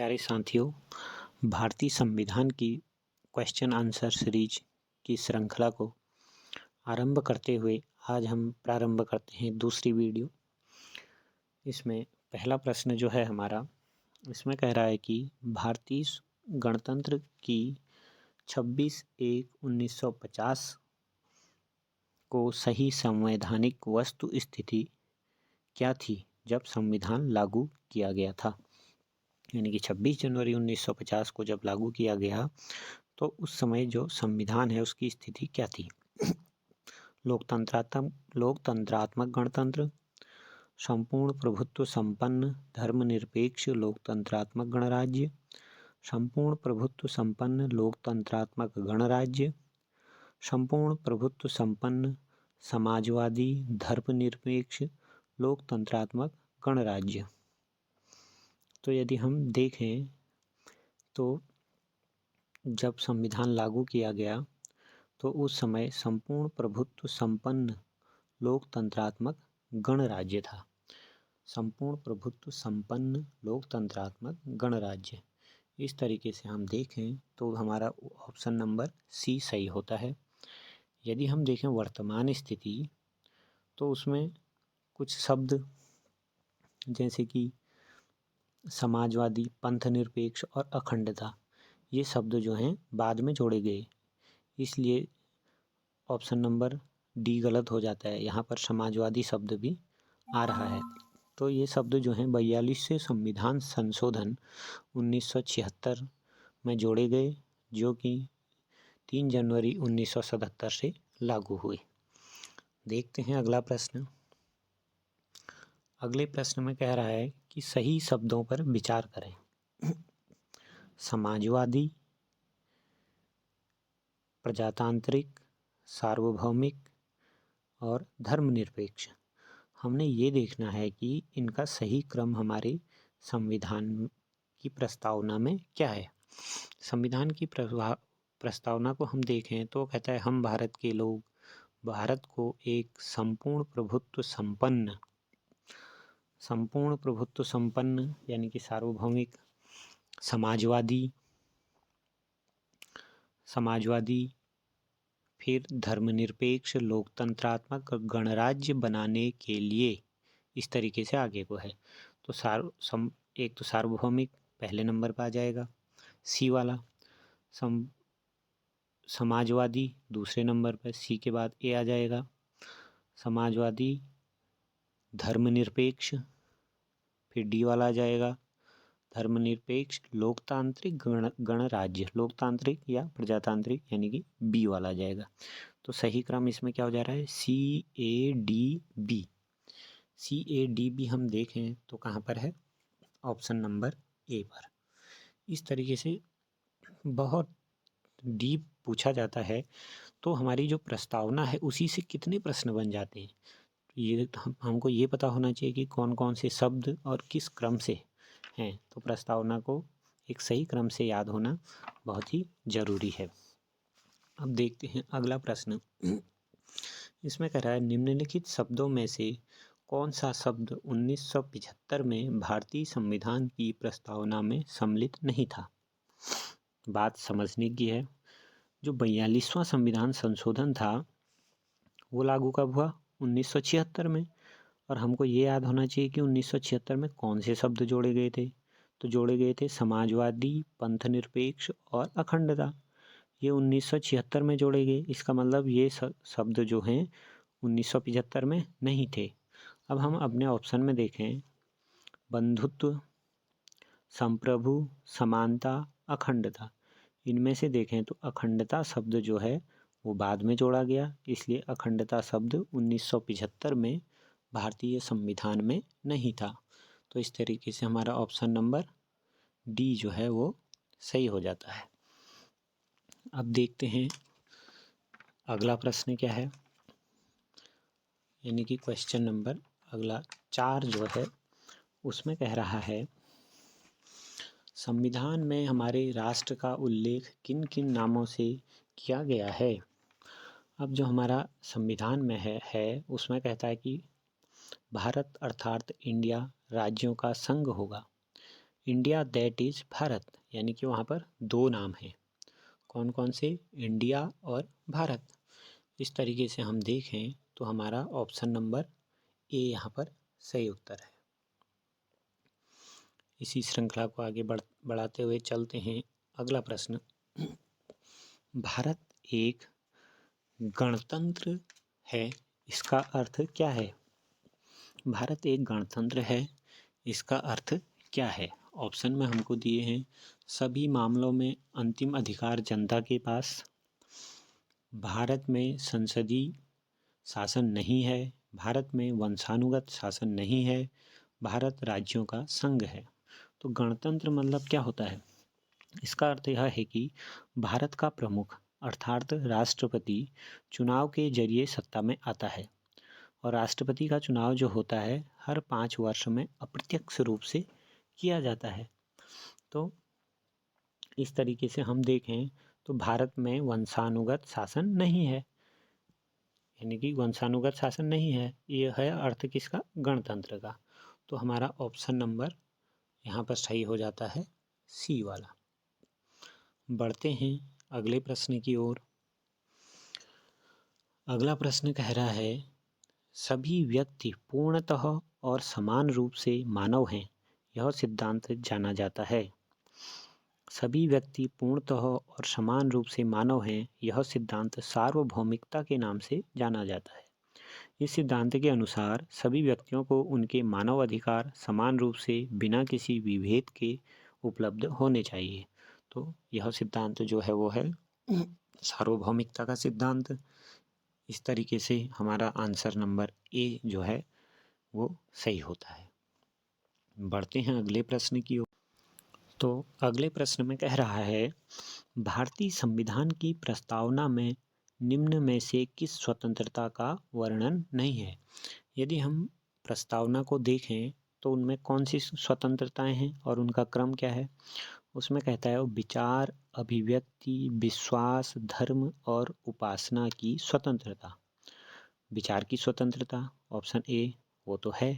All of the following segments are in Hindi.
प्यारे साथियों, भारतीय संविधान की क्वेश्चन आंसर सीरीज की श्रृंखला को आरंभ करते हुए आज हम प्रारंभ करते हैं दूसरी वीडियो। इसमें पहला प्रश्न जो है हमारा, इसमें कह रहा है कि भारतीय गणतंत्र की 26/1/1950 को सही संवैधानिक वस्तु स्थिति क्या थी जब संविधान लागू किया गया था। यानी कि 26 जनवरी 1950 को जब लागू किया गया तो उस समय जो संविधान है उसकी स्थिति क्या थी। लोकतंत्रात्मक गणतंत्र, संपूर्ण प्रभुत्व संपन्न धर्मनिरपेक्ष लोकतंत्रात्मक गणराज्य, संपूर्ण प्रभुत्व संपन्न लोकतंत्रात्मक गणराज्य, संपूर्ण प्रभुत्व संपन्न समाजवादी धर्मनिरपेक्ष लोकतंत्रात्मक गणराज्य। तो यदि हम देखें तो जब संविधान लागू किया गया तो उस समय संपूर्ण प्रभुत्व संपन्न लोकतंत्रात्मक गणराज्य था। संपूर्ण प्रभुत्व संपन्न लोकतंत्रात्मक गणराज्य, इस तरीके से हम देखें तो हमारा ऑप्शन नंबर सी सही होता है। यदि हम देखें वर्तमान स्थिति तो उसमें कुछ शब्द जैसे कि समाजवादी, पंथनिरपेक्ष और अखंडता, ये शब्द जो हैं बाद में जोड़े गए, इसलिए ऑप्शन नंबर डी गलत हो जाता है। यहाँ पर समाजवादी शब्द भी आ रहा है। तो ये शब्द जो हैं 42वें संविधान संशोधन 1976 में जोड़े गए, जो कि 3 जनवरी 1977 से लागू हुए। देखते हैं अगला प्रश्न। अगले प्रश्न में कह रहा है कि सही शब्दों पर विचार करें। समाजवादी, प्रजातांत्रिक, सार्वभौमिक और धर्मनिरपेक्ष। हमने ये देखना है कि इनका सही क्रम हमारे संविधान की प्रस्तावना में क्या है। संविधान की प्रस्तावना को हम देखें तो कहता है, हम भारत के लोग भारत को एक संपूर्ण प्रभुत्व संपन्न यानी कि सार्वभौमिक, समाजवादी फिर धर्मनिरपेक्ष लोकतंत्रात्मक गणराज्य बनाने के लिए, इस तरीके से आगे को है। तो एक तो सार्वभौमिक पहले नंबर पर आ जाएगा, सी वाला। समाजवादी दूसरे नंबर पर, सी के बाद ए आ जाएगा। समाजवादी, धर्मनिरपेक्ष, फिर डी वाला आ जाएगा धर्मनिरपेक्ष लोकतांत्रिक गणराज्य, लोकतांत्रिक या प्रजातांत्रिक यानी कि बी वाला आ जाएगा। तो सही क्रम इसमें क्या हो जा रहा है, C A D B. C A D B हम देखें तो कहाँ पर है, ऑप्शन नंबर ए पर। इस तरीके से बहुत डीप पूछा जाता है तो हमारी जो प्रस्तावना है उसी से कितने प्रश्न बन जाते हैं। ये हमको ये पता होना चाहिए कि कौन कौन से शब्द और किस क्रम से हैं। तो प्रस्तावना को एक सही क्रम से याद होना बहुत ही ज़रूरी है। अब देखते हैं अगला प्रश्न। इसमें कह रहा है, निम्नलिखित शब्दों में से कौन सा शब्द 1975 में भारतीय संविधान की प्रस्तावना में सम्मिलित नहीं था। बात समझने की है। जो 42वां संविधान संशोधन था वो लागू कब हुआ, 1976 में। और हमको ये याद होना चाहिए कि 1976 में कौन से शब्द जोड़े गए थे। तो जोड़े गए थे समाजवादी, पंथनिरपेक्ष और अखंडता। ये 1976 में जोड़े गए। इसका मतलब ये शब्द जो हैं 1975 में नहीं थे। अब हम अपने ऑप्शन में देखें, बंधुत्व, संप्रभु, समानता, अखंडता। इनमें से देखें तो अखंडता शब्द जो है वो बाद में जोड़ा गया, इसलिए अखंडता शब्द 1975 में भारतीय संविधान में नहीं था। तो इस तरीके से हमारा ऑप्शन नंबर डी जो है वो सही हो जाता है। अब देखते हैं अगला प्रश्न क्या है, यानी कि क्वेश्चन नंबर अगला 4 जो है उसमें कह रहा है, संविधान में हमारे राष्ट्र का उल्लेख किन किन नामों से किया गया है। अब जो हमारा संविधान में है उसमें कहता है कि भारत अर्थात इंडिया राज्यों का संघ होगा। इंडिया दैट इज़ भारत, यानी कि वहाँ पर दो नाम हैं। कौन कौन से? इंडिया और भारत। इस तरीके से हम देखें तो हमारा ऑप्शन नंबर ए यहाँ पर सही उत्तर है। इसी श्रृंखला को आगे बढ़ाते हुए चलते हैं। अगला प्रश्न, भारत एक गणतंत्र है, इसका अर्थ क्या है? भारत एक गणतंत्र है, इसका अर्थ क्या है? ऑप्शन में हमको दिए हैं, सभी मामलों में अंतिम अधिकार जनता के पास, भारत में संसदीय शासन नहीं है, भारत में वंशानुगत शासन नहीं है, भारत राज्यों का संघ है। तो गणतंत्र मतलब क्या होता है? इसका अर्थ यह है कि भारत का प्रमुख अर्थात राष्ट्रपति चुनाव के जरिए सत्ता में आता है, और राष्ट्रपति का चुनाव जो होता है हर 5 वर्ष में अप्रत्यक्ष रूप से किया जाता है। तो इस तरीके से हम देखें तो भारत में वंशानुगत शासन नहीं है, यानी कि वंशानुगत शासन नहीं है। ये है अर्थ किसका? गणतंत्र का। तो हमारा ऑप्शन नंबर यहाँ पर सही हो जाता है, सी वाला। बढ़ते हैं अगले प्रश्न की ओर। अगला प्रश्न कह रहा है, सभी व्यक्ति पूर्णतः और समान रूप से मानव हैं, यह सिद्धांत जाना जाता है। सभी व्यक्ति पूर्णतः और समान रूप से मानव हैं, यह सिद्धांत सार्वभौमिकता के नाम से जाना जाता है। इस सिद्धांत के अनुसार सभी व्यक्तियों को उनके मानव अधिकार समान रूप से बिना किसी विभेद के उपलब्ध होने चाहिए। तो यह सिद्धांत जो है वो है सार्वभौमिकता का सिद्धांत। इस तरीके से हमारा आंसर नंबर ए जो है वो सही होता है। बढ़ते हैं अगले प्रश्न की ओर। तो अगले प्रश्न में कह रहा है, भारतीय संविधान की प्रस्तावना में निम्न में से किस स्वतंत्रता का वर्णन नहीं है? यदि हम प्रस्तावना को देखें तो उनमें कौन सी स्वतंत्रताएं हैं और उनका क्रम क्या है? उसमें कहता है विचार, अभिव्यक्ति, विश्वास, धर्म और उपासना की स्वतंत्रता। विचार की स्वतंत्रता ऑप्शन ए वो तो है।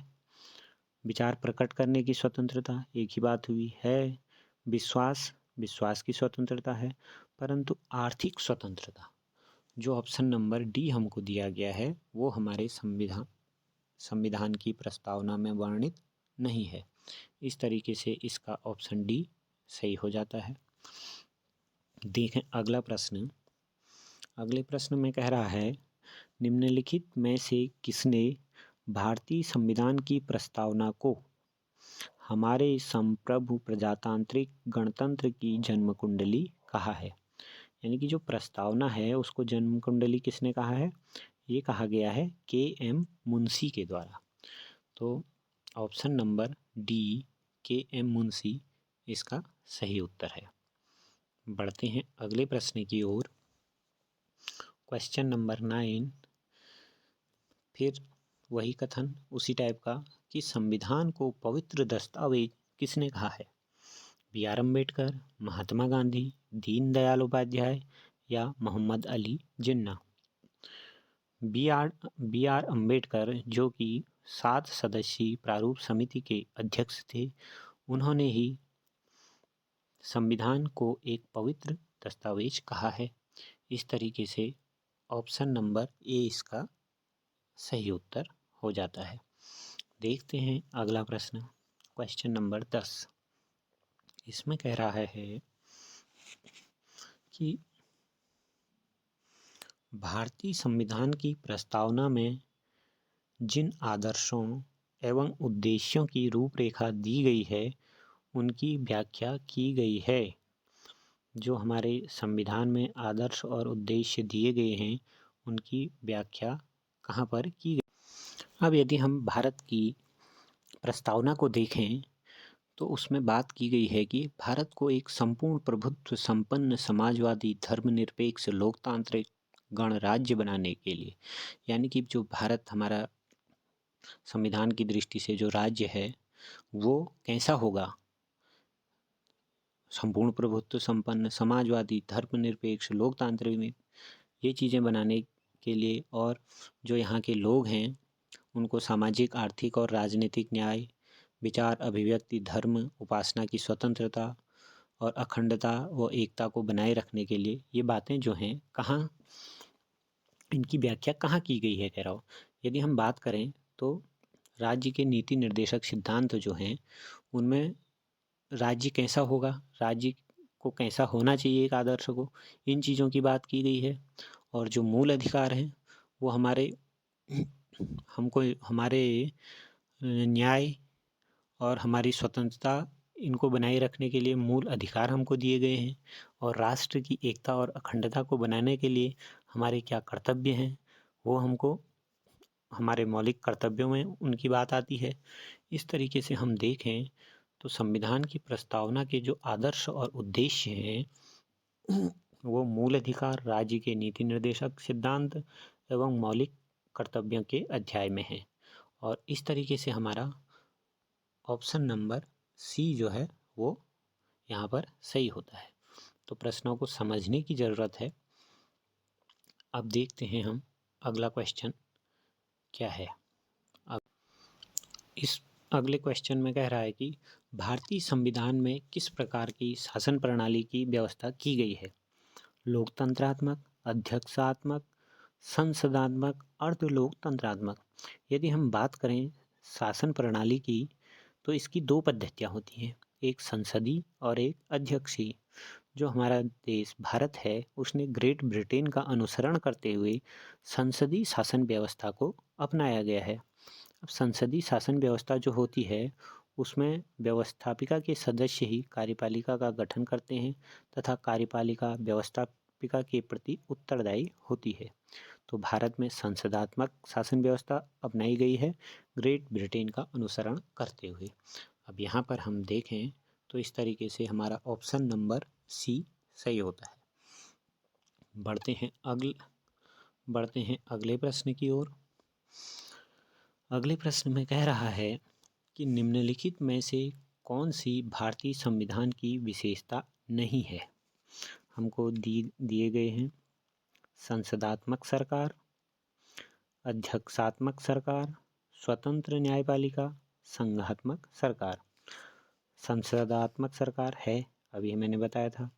विचार प्रकट करने की स्वतंत्रता एक ही बात हुई है। विश्वास की स्वतंत्रता है, परंतु आर्थिक स्वतंत्रता जो ऑप्शन नंबर डी हमको दिया गया है वो हमारे संविधान की प्रस्तावना में वर्णित नहीं है। इस तरीके से इसका ऑप्शन डी सही हो जाता है। देखें अगला प्रश्न। अगले प्रश्न में कह रहा है, निम्नलिखित में से किसने भारतीय संविधान की प्रस्तावना को हमारे संप्रभु प्रजातांत्रिक गणतंत्र की जन्म कुंडली कहा है? यानी कि जो प्रस्तावना है उसको जन्म कुंडली किसने कहा है? ये कहा गया है के.एम. मुंशी के द्वारा। तो option number D KM. Munshi इसका सही उत्तर है। बढ़ते हैं अगले प्रश्न की ओर। Question number 9। फिर वही कथन उसी टाइप का कि संविधान को पवित्र दस्तावेज किसने कहा है? बी.आर. अम्बेडकर, महात्मा गांधी, दीनदयाल उपाध्याय या मोहम्मद अली जिन्ना? बी.आर. अम्बेडकर जो कि 7 सदस्यीय प्रारूप समिति के अध्यक्ष थे, उन्होंने ही संविधान को एक पवित्र दस्तावेज कहा है। इस तरीके से ऑप्शन नंबर ए इसका सही उत्तर हो जाता है। देखते हैं अगला प्रश्न, क्वेश्चन नंबर 10। इसमें कह रहा है कि भारतीय संविधान की प्रस्तावना में जिन आदर्शों एवं उद्देश्यों की रूपरेखा दी गई है उनकी व्याख्या की गई है। जो हमारे संविधान में आदर्श और उद्देश्य दिए गए हैं उनकी व्याख्या कहाँ पर की गई? अब यदि हम भारत की प्रस्तावना को देखें तो उसमें बात की गई है कि भारत को एक संपूर्ण प्रभुत्व संपन्न समाजवादी धर्मनिरपेक्ष लोकतांत्रिक गणराज्य बनाने के लिए, यानी कि जो भारत हमारा संविधान की दृष्टि से जो राज्य है वो कैसा होगा? संपूर्ण प्रभुत्व संपन्न समाजवादी धर्मनिरपेक्ष लोकतांत्रिक में ये चीज़ें बनाने के लिए, और जो यहाँ के लोग हैं उनको सामाजिक, आर्थिक और राजनीतिक न्याय, विचार, अभिव्यक्ति, धर्म, उपासना की स्वतंत्रता और अखंडता व एकता को बनाए रखने के लिए ये बातें जो हैं कहाँ, इनकी व्याख्या कहाँ की गई है कह रहा हूँ। यदि हम बात करें तो राज्य के नीति निर्देशक सिद्धांत जो हैं उनमें राज्य कैसा होगा, राज्य को कैसा होना चाहिए एक आदर्श को, इन चीज़ों की बात की गई है। और जो मूल अधिकार हैं वो हमारे हमको हमारे न्याय और हमारी स्वतंत्रता इनको बनाए रखने के लिए मूल अधिकार हमको दिए गए हैं। और राष्ट्र की एकता और अखंडता को बनाने के लिए हमारे क्या कर्तव्य हैं वो हमको हमारे मौलिक कर्तव्यों में उनकी बात आती है। इस तरीके से हम देखें तो संविधान की प्रस्तावना के जो आदर्श और उद्देश्य हैं वो मूल अधिकार, राज्य के नीति निर्देशक सिद्धांत एवं मौलिक कर्तव्यों के अध्याय में है। और इस तरीके से हमारा ऑप्शन नंबर सी जो है वो यहाँ पर सही होता है। तो प्रश्नों को समझने की ज़रूरत है। अब देखते हैं हम अगला क्वेश्चन क्या है। अब इस अगले क्वेश्चन में कह रहा है कि भारतीय संविधान में किस प्रकार की शासन प्रणाली की व्यवस्था की गई है। लोकतंत्रात्मक, अध्यक्षात्मक, संसदात्मक, अर्धलोकतंत्रात्मक। यदि हम बात करें शासन प्रणाली की तो इसकी दो पद्धतियाँ होती हैं, एक संसदीय और एक अध्यक्षीय। जो हमारा देश भारत है उसने ग्रेट ब्रिटेन का अनुसरण करते हुए संसदीय शासन व्यवस्था को अपनाया गया है। अब संसदीय शासन व्यवस्था जो होती है उसमें व्यवस्थापिका के सदस्य ही कार्यपालिका का गठन करते हैं तथा कार्यपालिका व्यवस्थापिका के प्रति उत्तरदायी होती है। तो भारत में संसदात्मक शासन व्यवस्था अपनाई गई है ग्रेट ब्रिटेन का अनुसरण करते हुए। अब यहाँ पर हम देखें तो इस तरीके से हमारा ऑप्शन नंबर सी सही होता है। बढ़ते हैं अगले प्रश्न की ओर। अगले प्रश्न में कह रहा है कि निम्नलिखित में से कौन सी भारतीय संविधान की विशेषता नहीं है। हमको दिए गए हैं संसदात्मक सरकार, अध्यक्षात्मक सरकार, स्वतंत्र न्यायपालिका, संघात्मक सरकार। संसदात्मक सरकार है, अभी मैंने बताया था,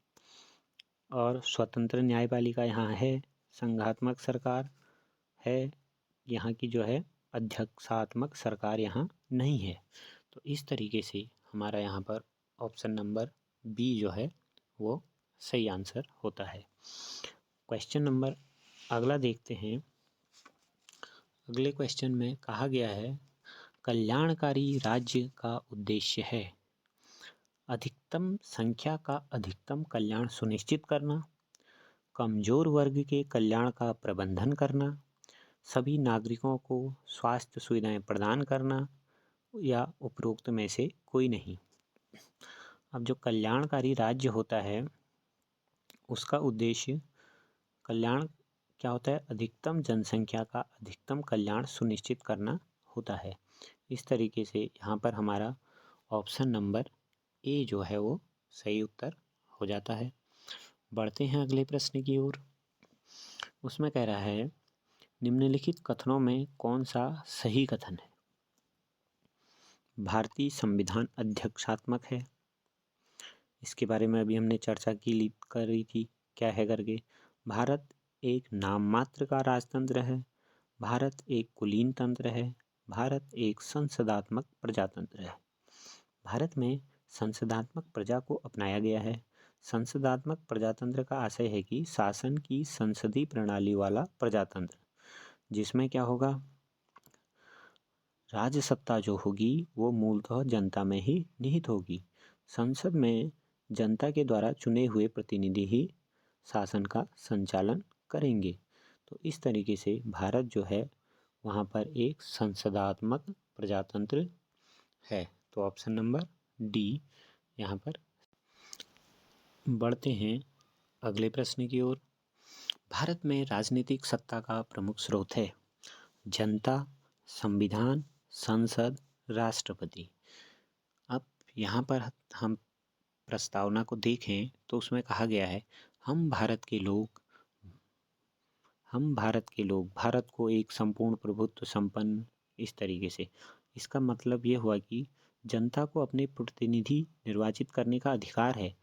और स्वतंत्र न्यायपालिका यहाँ है, संघात्मक सरकार है यहाँ की जो है, अध्यक्षात्मक सरकार यहाँ नहीं है। तो इस तरीके से हमारा यहाँ पर ऑप्शन नंबर बी जो है वो सही आंसर होता है। क्वेश्चन नंबर अगला देखते हैं। अगले क्वेश्चन में कहा गया है कल्याणकारी राज्य का उद्देश्य है अधिकतम संख्या का अधिकतम कल्याण सुनिश्चित करना, कमजोर वर्ग के कल्याण का प्रबंधन करना, सभी नागरिकों को स्वास्थ्य सुविधाएं प्रदान करना, या उपरोक्त में से कोई नहीं। अब जो कल्याणकारी राज्य होता है उसका उद्देश्य कल्याण क्या होता है, अधिकतम जनसंख्या का अधिकतम कल्याण सुनिश्चित करना होता है। इस तरीके से यहाँ पर हमारा ऑप्शन नंबर ए जो है वो सही उत्तर हो जाता है। बढ़ते हैं अगले प्रश्न की ओर। उसमें कह रहा है निम्नलिखित कथनों में कौन सा सही कथन है। भारतीय संविधान अध्यक्षात्मक है, इसके बारे में अभी हमने चर्चा करी थी क्या है करके। भारत एक नाम मात्र का राजतंत्र है, भारत एक कुलीन तंत्र है, भारत एक संसदात्मक प्रजातंत्र है। भारत में संसदात्मक प्रजा को अपनाया गया है। संसदात्मक प्रजातंत्र का आशय है कि शासन की संसदीय प्रणाली वाला प्रजातंत्र, जिसमें क्या होगा, राज्य सत्ता जो होगी वो मूलतः जनता में ही निहित होगी। संसद में जनता के द्वारा चुने हुए प्रतिनिधि ही शासन का संचालन करेंगे। तो इस तरीके से भारत जो है वहाँ पर एक संसदात्मक प्रजातंत्र है। तो ऑप्शन नंबर डी यहाँ पर। बढ़ते हैं अगले प्रश्न की ओर। भारत में राजनीतिक सत्ता का प्रमुख स्रोत है जनता, संविधान, संसद, राष्ट्रपति। अब यहाँ पर हम प्रस्तावना को देखें तो उसमें कहा गया है हम भारत के लोग भारत को एक संपूर्ण प्रभुत्व संपन्न, इस तरीके से। इसका मतलब ये हुआ कि जनता को अपने प्रतिनिधि निर्वाचित करने का अधिकार है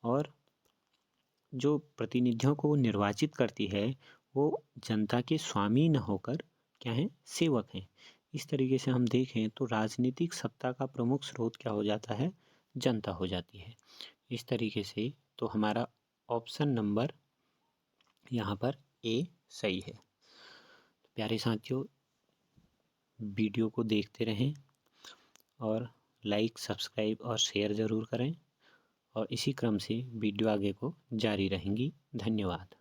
और जो प्रतिनिधियों को निर्वाचित करती है वो जनता के स्वामी न होकर क्या हैं, सेवक हैं। इस तरीके से हम देखें तो राजनीतिक सत्ता का प्रमुख स्रोत क्या हो जाता है, जनता हो जाती है। इस तरीके से तो हमारा ऑप्शन नंबर यहाँ पर ए सही है। प्यारे साथियों, वीडियो को देखते रहें और लाइक, सब्सक्राइब और शेयर ज़रूर करें और इसी क्रम से वीडियो आगे को जारी रहेंगी। धन्यवाद।